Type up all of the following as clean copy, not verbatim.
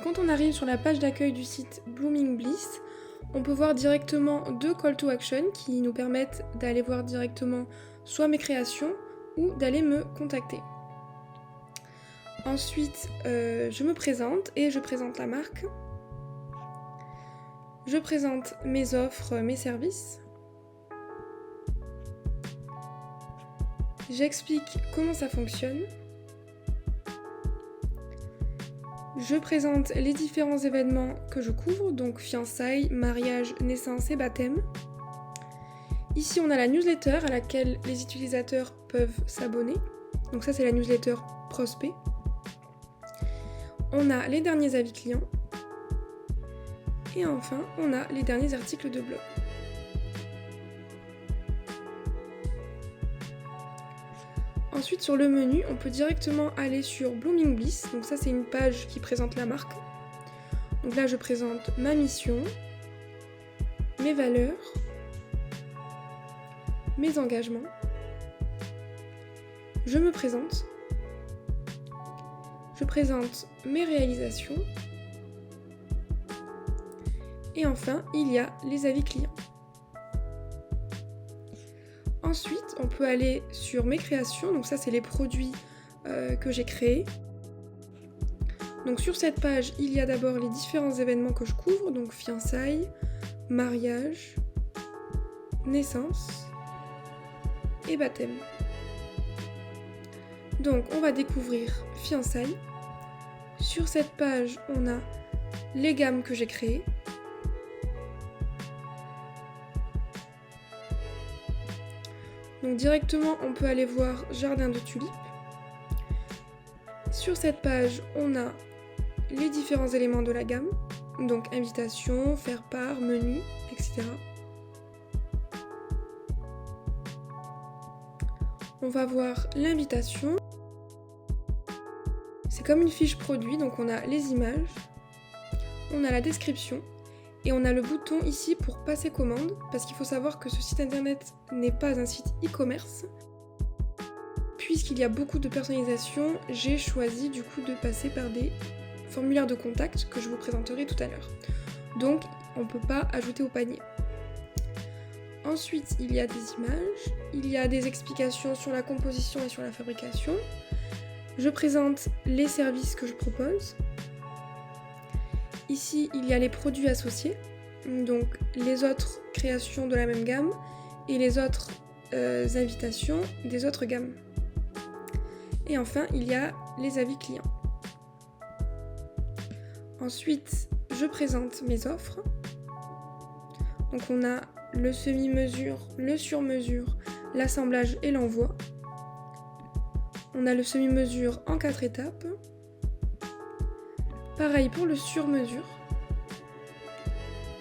quand on arrive sur la page d'accueil du site Blooming Bliss, on peut voir directement 2 call to action qui nous permettent d'aller voir directement soit mes créations ou d'aller me contacter. Ensuite, je me présente et je présente la marque. Je présente mes offres, mes services. J'explique comment ça fonctionne. Je présente les différents événements que je couvre, donc fiançailles, mariage, naissance et baptême. Ici, on a la newsletter à laquelle les utilisateurs peuvent s'abonner. Donc ça, c'est la newsletter prospect. On a les derniers avis clients. Et enfin, on a les derniers articles de blog. Ensuite, sur le menu, on peut directement aller sur Blooming Bliss. Donc ça, c'est une page qui présente la marque. Donc là, je présente ma mission, mes valeurs, mes engagements. Je me présente. Je présente mes réalisations. Et enfin, il y a les avis clients. Ensuite, on peut aller sur mes créations. Donc ça, c'est les produits que j'ai créés. Donc sur cette page, il y a d'abord les différents événements que je couvre. Donc fiançailles, mariage, naissance et baptême. Donc on va découvrir fiançailles. Sur cette page, on a les gammes que j'ai créées. Donc directement, on peut aller voir jardin de tulipes. Sur cette page, on a les différents éléments de la gamme, donc invitation, faire part, menu, etc. On va voir l'invitation. C'est comme une fiche produit, donc on a les images, on a la description et on a le bouton ici pour passer commande, parce qu'il faut savoir que ce site internet n'est pas un site e-commerce. Puisqu'il y a beaucoup de personnalisation, j'ai choisi du coup de passer par des formulaires de contact que je vous présenterai tout à l'heure. Donc on ne peut pas ajouter au panier. Ensuite, il y a des images, il y a des explications sur la composition et sur la fabrication. Je présente les services que je propose. Ici, il y a les produits associés, donc les autres créations de la même gamme et les autres invitations des autres gammes. Et enfin, il y a les avis clients. Ensuite, je présente mes offres. Donc on a le semi-mesure, le sur-mesure, l'assemblage et l'envoi. On a le semi-mesure en 4 étapes. Pareil pour le sur-mesure.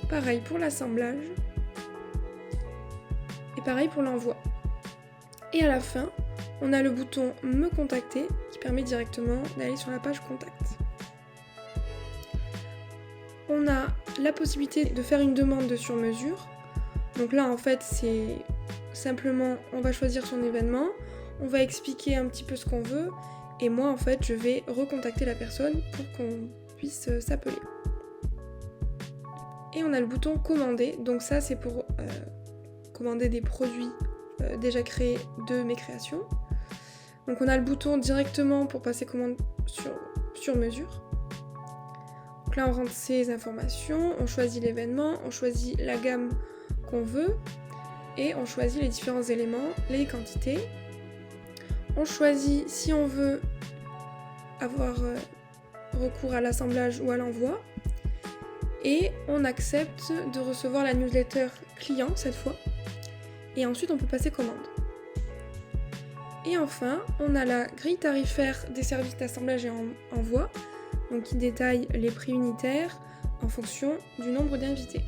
Pareil pour l'assemblage. Et pareil pour l'envoi. Et à la fin, on a le bouton Me contacter qui permet directement d'aller sur la page Contact. On a la possibilité de faire une demande de sur-mesure. Donc là, en fait, c'est simplement, on va choisir son événement, on va expliquer un petit peu ce qu'on veut, et moi, en fait, je vais recontacter la personne pour qu'on puisse s'appeler. Et on a le bouton commander, donc ça, c'est pour commander des produits déjà créés de mes créations. Donc on a le bouton directement pour passer commande sur mesure. Donc là, on rentre ses informations, on choisit l'événement, on choisit la gamme qu'on veut et on choisit les différents éléments, les quantités. On choisit si on veut avoir recours à l'assemblage ou à l'envoi et on accepte de recevoir la newsletter client cette fois et ensuite on peut passer commande. Et enfin, on a la grille tarifaire des services d'assemblage et envoi, donc qui détaille les prix unitaires en fonction du nombre d'invités.